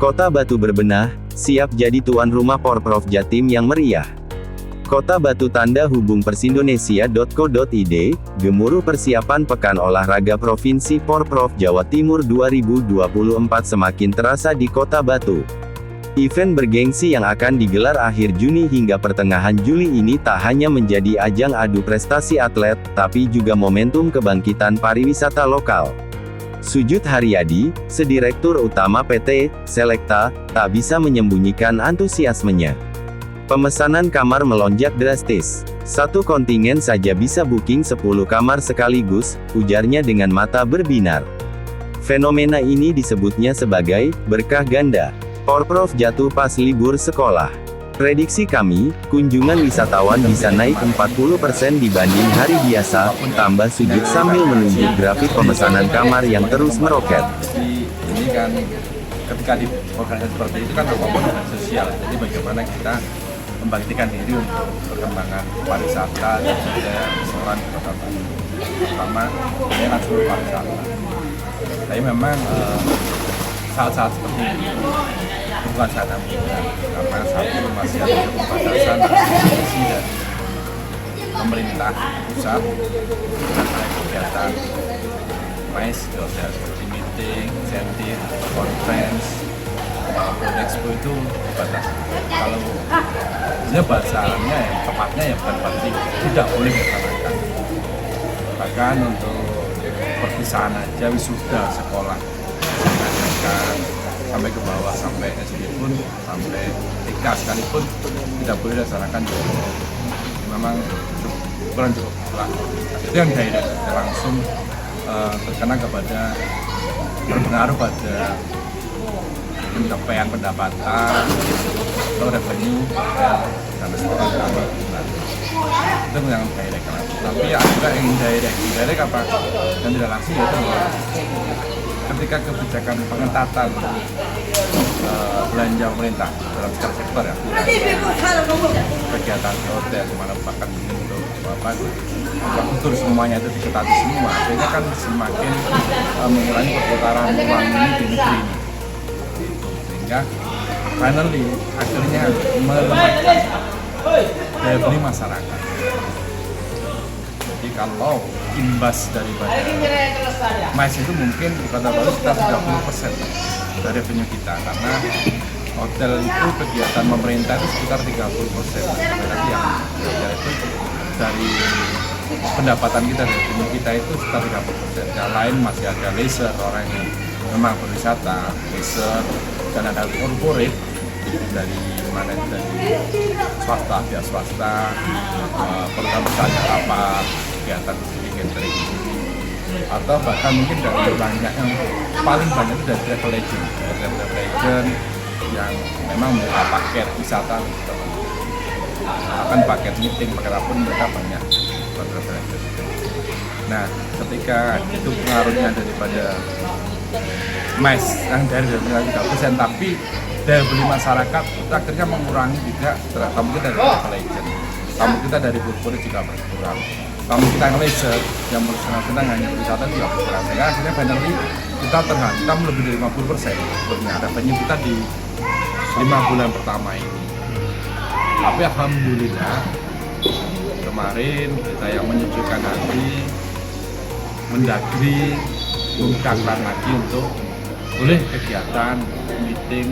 Kota Batu berbenah, siap jadi tuan rumah Porprov Jatim yang meriah. Kota Batu tanda hubung persindonesia.co.id, gemuruh persiapan Pekan Olahraga Provinsi Porprov Jawa Timur 2024 semakin terasa di Kota Batu. Event bergengsi yang akan digelar akhir Juni hingga pertengahan Juli ini tak hanya menjadi ajang adu prestasi atlet, tapi juga momentum kebangkitan pariwisata lokal. Sujud Haryadi, Sedirektur Utama PT Selekta, tak bisa menyembunyikan antusiasmenya. Pemesanan kamar melonjak drastis. Satu kontingen saja bisa booking 10 kamar sekaligus, ujarnya dengan mata berbinar. Fenomena ini disebutnya sebagai berkah ganda. Porprov jatuh pas libur sekolah. Prediksi kami, kunjungan wisatawan bisa naik 40% dibanding hari biasa, tambah Sujud sambil menunjuk grafik pemesanan kamar yang terus meroket. Ini kan, ketika di organisasi seperti itu kan apapun dengan sosial, jadi bagaimana kita membangkitkan diri untuk perkembangan pariwisata dan budaya restoran di Kota Batu, terutama ini kan seluruh pariwisata. Tapi memang saat-saat seperti ini bukan saat mudah, karena satu masih ada keterbatasan administrasi dari pemerintah pusat mengenai kegiatan MICE, seperti meeting, insentif, conference, maupun expo itu dibatasi. Kalau sebenarnya bahasanya yang tepatnya ya bukan berarti tidak boleh dilaksanakan. Bahkan untuk perpisahan aja wisuda sekolah diadakan sampai ke bawah, sampai SD pun, sampai TK sekalipun tidak boleh dilaksanakan. Memang kurang cukup lah. Itu yang direct langsung terkena kepada berpengaruh pada pencapaian pendapatan atau revenue dan restoran kami. Itu yang direct. Tapi ya juga yang indirect apa? Dan tidak langsung yaitu ketika kebijakan pengetatan belanja pemerintah dalam segala sektor ya, kegiatan hotel dimana bahkan untuk infrastruktur semuanya itu diketati semua, akhirnya kan semakin mengurangi perputaran uang ini di negeri ini, sehingga finally akhirnya melemahkan daya beli masyarakat. Jadi kalau imbas daripada MICE itu mungkin di Kota Batu sekitar 30% dari revenue kita, karena hotel itu kegiatan pemerintah itu sekitar 30%. Berarti yang itu dari pendapatan kita, dari revenue kita itu sekitar 30%. Yang lain masih ada leisure, orang yang memang berwisata, leisure, dan ada corporate dari mana itu dari swasta, pihak swasta, perusahaan misalnya apa, kegiatan catering, atau bahkan mungkin dari banyak yang paling banyak itu dari travel agent yang memang membuka paket wisata, akan paket meeting, paket apapun mereka banyak travel agent. Nah, ketika itu pengaruhnya daripada MICE yang dari 30%, tapi daya beli masyarakat itu akhirnya mengurangi juga. Tamu kita dari travel agent, tamu kita dari corporate juga berkurang, tamu kita yang leisure yang bersenang-senang hanya wisata juga berkurang, sehingga akhirnya finally kita terhantam lebih dari 50% sebetulnya revenue kita di 5 bulan pertama ini. Tapi alhamdulillah kemarin kita yang menyejukkan hati, Mendagri buka keran lagi untuk boleh kegiatan meeting,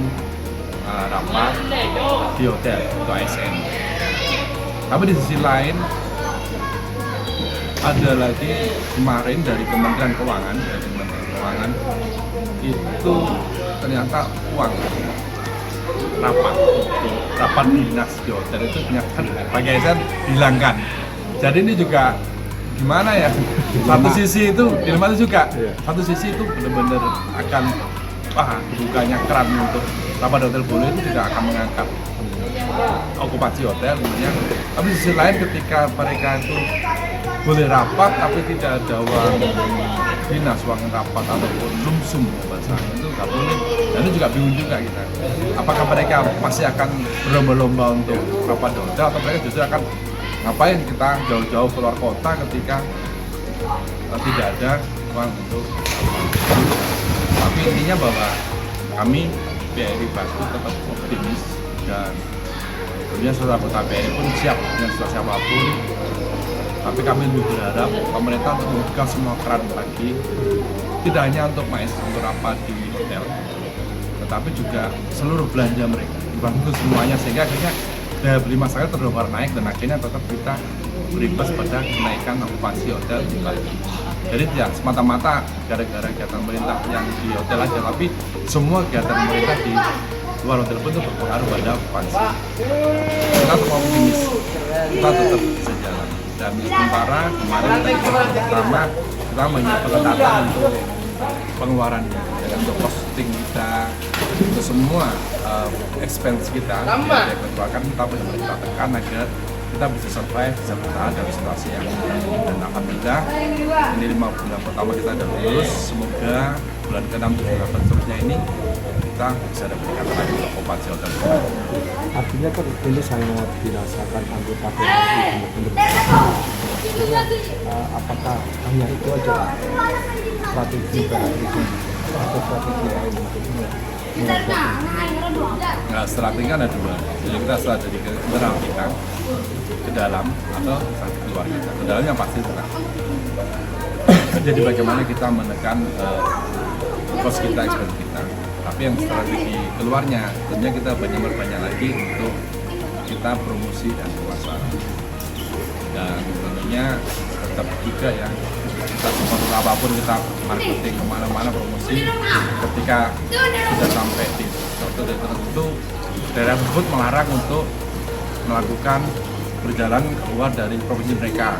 rapat di hotel atau ASN. Tapi di sisi lain ada lagi kemarin dari Kementerian Keuangan, itu ternyata uang rapat dinas di hotel itu ternyata pakai ASN dihilangkan. Jadi ini juga gimana ya? Satu sisi itu dilema juga. Satu sisi itu benar-benar akan bukanya keran untuk rapat hotel boleh itu tidak akan mengangkat okupasi hotel tentunya. Tapi di sisi lain ketika mereka itu boleh rapat tapi tidak ada uang dinas, uang rapat ataupun lumsum bahasanya itu nggak boleh. Dan itu juga bingung juga kita. Apakah mereka masih akan berlomba-lomba untuk rapat hotel atau mereka justru akan ngapain kita jauh-jauh keluar kota ketika tidak ada uang untuk. Tapi intinya bahwa kami BRI Batu tetap optimis dan tentunya seluruh anggota BRI pun siap dengan siapapun. Tapi kami lebih berharap pemerintah untuk membuka semua keran lagi, tidak hanya untuk untuk apa di hotel, tetapi juga seluruh belanja mereka dibantu semuanya, sehingga akhirnya daya beli masyarakat terus naik dan akhirnya tetap kita berimbas pada kenaikan okupansi hotel di Bali. Jadi tidak semata-mata gara-gara kegiatan pemerintah yang di hotel aja, tapi semua kegiatan pemerintah di luar hotel pun itu berpengaruh pada okupansi. Kita tetap optimis, kita tetap bisa jalan. Dan sementara kemarin pertama kita menyiapkan data untuk pengeluaran dan untuk costing kita, untuk semua expense kita yang keluarkan kita benar-benar tekan agar kita bisa survive, bisa bertahan dalam situasi yang dan alhamdulillah ini 5 bulan pertama kita sudah lulus. Semoga bulan ke-6 bulan seterusnya ini kita bisa dapat peningkatan lagi untuk okupansi hotel. Artinya kan ini sangat dirasakan anggota BRI. Apakah hanya itu aja strategi BRI atau strategi lain maksudnya? Nah, strategi kan ada dua. Jadi kita strategi ke internal kita, ke dalam, atau strategi keluar kita. Ke dalamnya pasti tetap. Jadi bagaimana kita menekan cost kita, expense kita. Tapi yang strategi keluarnya, tentunya kita banyak lagi untuk kita promosi dan pemasaran. Dan tentunya tetap juga ya, kita sponsor apapun, kita marketing kemana-mana, promosi, ketika sudah sampai di suatu daerah tertentu, daerah tersebut melarang untuk melakukan perjalanan keluar dari provinsi mereka,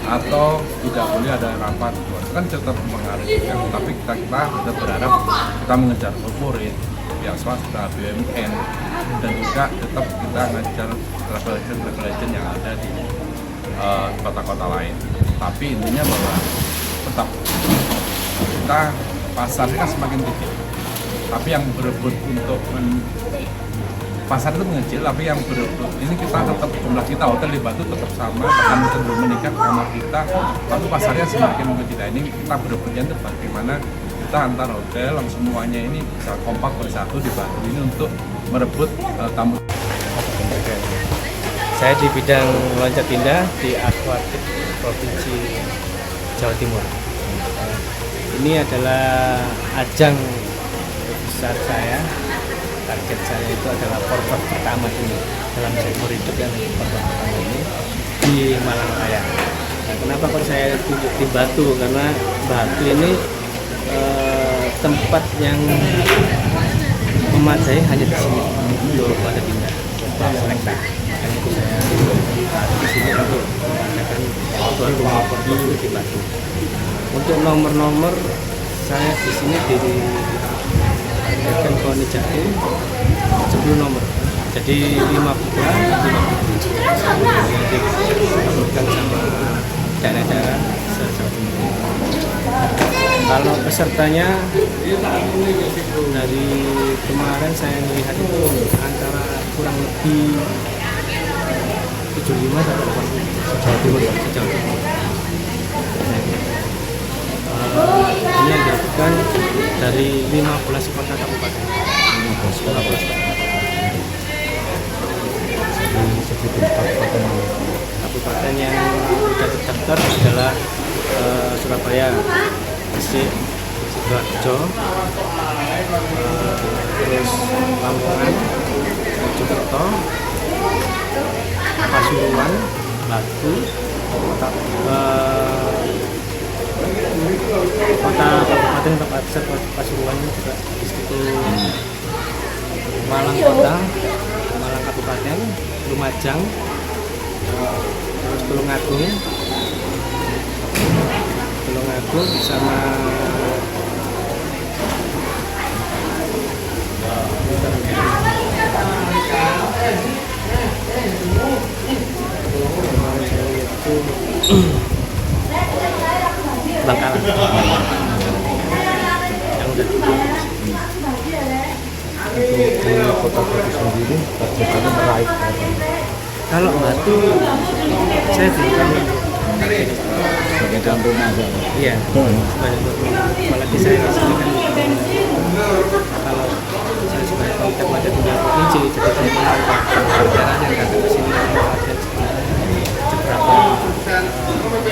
atau tidak boleh ada rapat, itu kan tetap mengaruhi. Tapi kita tetap berharap kita mengejar corporate, pihak swasta, BUMN, dan juga tetap kita mengejar travel agent yang ada di kota-kota lain. Tapi intinya bahwa tetap kita pasarnya kan semakin tinggi, tapi yang berebut untuk pasar itu mengecil, tapi yang berebut ini kita tetap, jumlah kita hotel di Batu tetap sama, bahkan cenderung meningkat kamar kita, tapi pasarnya semakin mengecil. Ini kita berebutnya itu bagaimana kita antar hotel yang semuanya ini bisa kompak bersatu di Batu ini untuk merebut tamu. Saya di bidang loncat indah di Aquatic Provinsi Jawa Timur. Ini adalah ajang besar saya. Target saya itu adalah porprov pertama ini dalam seumur hidup yang porprov pertama ini di Malang Raya. Nah, kenapa kok saya tunjuk di Batu? Karena Batu ini tempat yang memadai hanya di sini untuk loncat indah. Selekta. Makanya itu saya di sini untuk mengadakan tuan rumah porprov di Batu. Untuk nomor-nomor saya di sini di Dekan Koni Jatim 10 nomor, jadi 5 putra, 5 diberikan sama daerah-daerah se-Jawa Timur. Kalau pesertanya dari kemarin saya melihat itu antara kurang lebih 75 sampai 80 se-Jawa Timur, se-Jawa Timur. Ini yang dilakukan dari 15 kota kabupaten. 15 kota. Kabupaten yang sudah terdaftar adalah Surabaya, Gresik, Sidoarjo, terus Lamongan, Mojokerto, Pasuruan, Batu, kota kabupaten Pasar Pasuruan juga di situ, Malang Kota, Malang Kabupaten, Lumajang, terus Tulungagung sama Bangkalan yang udah Untuk kota Batu sendiri targetnya meraih kalau Batu saya berikan sebagai tuan rumah aja. iya sebagai apalagi saya di sini kan kalau saya loncat indah provinsi, jadi saya menambah perjalanan karena kesini ada beberapa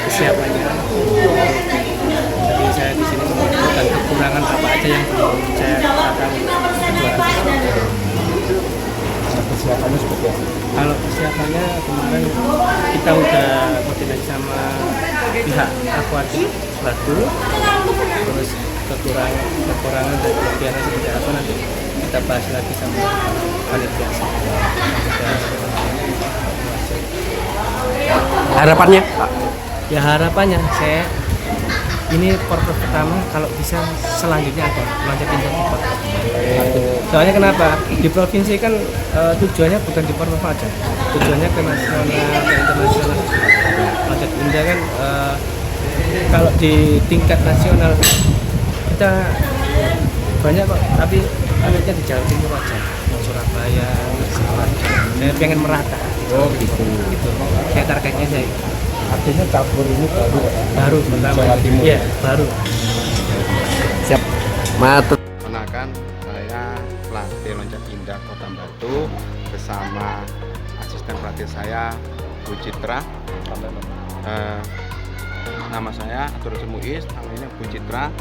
kesiapannya. Jadi saya di sini mengumpulkan kekurangan apa aja yang belum saya katakan kejuaraan. Persiapannya seperti apa? Kalau persiapannya kemarin kita udah koordinasi sama pihak akuatik Batu, terus kekurangan dan kelebihannya seperti apa nanti kita bahas lagi sama panitia. Harapannya? Ya harapannya saya ini porprov pertama, kalau bisa selanjutnya ada loncat indah cepat. Soalnya kenapa? Di provinsi kan tujuannya bukan di porprov aja, tujuannya ke nasional, ke internasional. Loncat indah kan kalau di tingkat nasional kita banyak kok, tapi akhirnya di Jawa Timur aja, Surabaya, saya pengen merata. Oh gitu. Gitu. Saya targetnya saya. Artinya cabur ini Baru pertama. Jawa Timur. Iya, baru. Siap. Matu. Perkenalkan, saya pelatih loncat indah Kota Batu bersama asisten pelatih saya Bu Citra. Nama saya Abdul Muiz, namanya Bu Citra.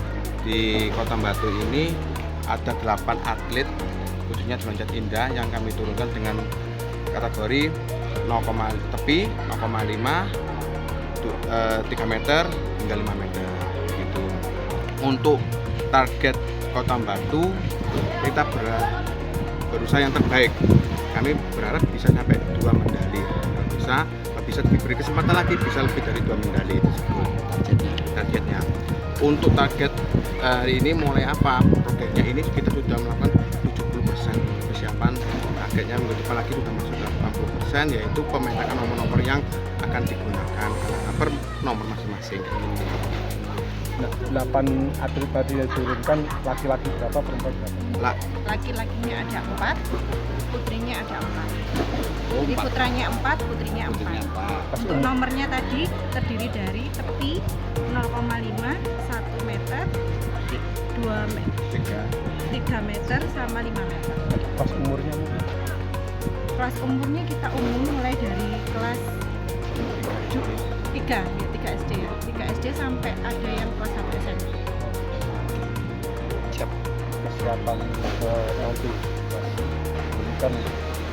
Di Kota Batu ini ada 8 atlet khususnya di loncat indah yang kami turunkan dengan kategori 0, tepi 0,5, 3 meter hingga 5 meter gitu. Untuk target Kota Batu kita berusaha yang terbaik. Kami berharap bisa sampai 2 medali. Bisa diberi kesempatan lagi bisa lebih dari 2 medali tersebut targetnya. Untuk target hari ini mulai apa? Proyeknya ini kita sudah melakukan 70% persiapan. Targetnya minggu depan lagi sudah masuk ke 80%, yaitu pemetakan nomor-nomor yang akan digunakan per nomor masing-masing. Nah, 8 atlet tadi yang diturunkan, laki-laki berapa, perempuan berapa? Laki-lakinya ada 4, putrinya ada 4. Jadi putranya 4, putrinya 4. Untuk nomornya tadi terdiri dari tepi 0,5, 1 meter, 2 meter, 3 meter sama 5 meter. Pas umurnya mungkin? Kelas umurnya kita umum mulai dari kelas 3 SD ya. 3 SD sampai ada yang kelas 1 SMP. Siap. Persiapan nanti ini kan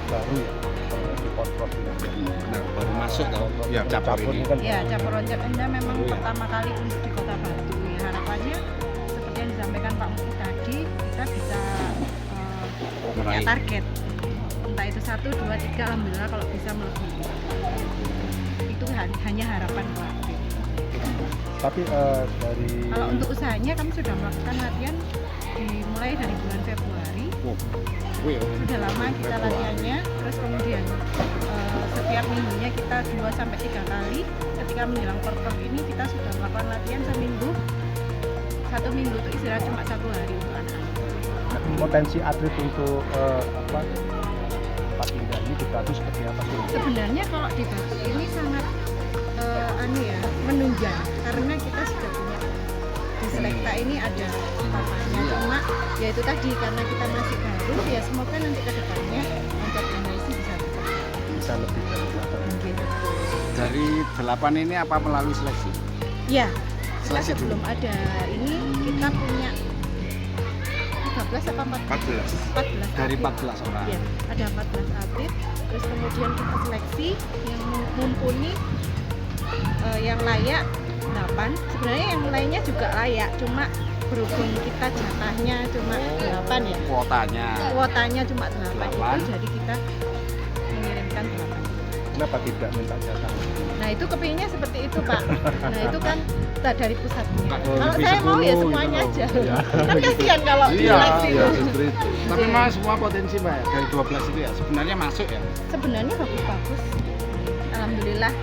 baru ya di porprov ini. Benar, baru masuk tau ya Cabur ini kan Ya, cabur loncat indah memang pertama kali untuk di Kota Batu. Ya, harapannya seperti yang disampaikan Pak Muki tadi, kita bisa punya target. Entah itu 1, 2, 3, alhamdulillah kalau bisa melebihi. Itu hanya harapan pelatih. Tapi dari Kalau untuk usahanya kami sudah melakukan latihan dimulai dari bulan Februari. Sudah lama kita latihannya, terus kemudian setiap minggunya kita 2-3 kali. Ketika menjelang porprov ini kita sudah melakukan latihan seminggu. 1 minggu itu istirahat cuma 1 hari untuk anak-anak. potensi atlet untuk tempat indah ini di Batu seperti apa sih? Sebenarnya kalau di Batu ini sangat menunjang karena kita sudah punya di Selekta ini ada papanya, cuma ya itu tadi karena kita masih baru ya semoga nanti ke depannya loncat Indonesia bisa Lebih dari belakang. gitu. Dari 8 ini apa melalui seleksi? Ya, kita Seleksi dulu. sebelum ada ini kita punya 13 apa 14? 14 Dari atlet. 14 orang. Ya, ada 14 atlet. Terus kemudian kita seleksi yang mumpuni yang layak 8. Sebenarnya yang lainnya juga layak, cuma berhubung kita jatahnya cuma 8 ya. Kuotanya cuma 8 itu jadi kita mengirimkan 8. Kenapa tidak minta jatah? Nah itu kepinginnya seperti itu Pak. Nah itu kan dari pusatnya. Oh, Kalau lebih saya mau ya 10 semuanya gitu. aja. Kan kasihan kalau seleksi. justru itu. Tapi memang semua potensi Mbak, dari 12 itu ya sebenarnya masuk ya. Sebenarnya bagus-bagus. Alhamdulillah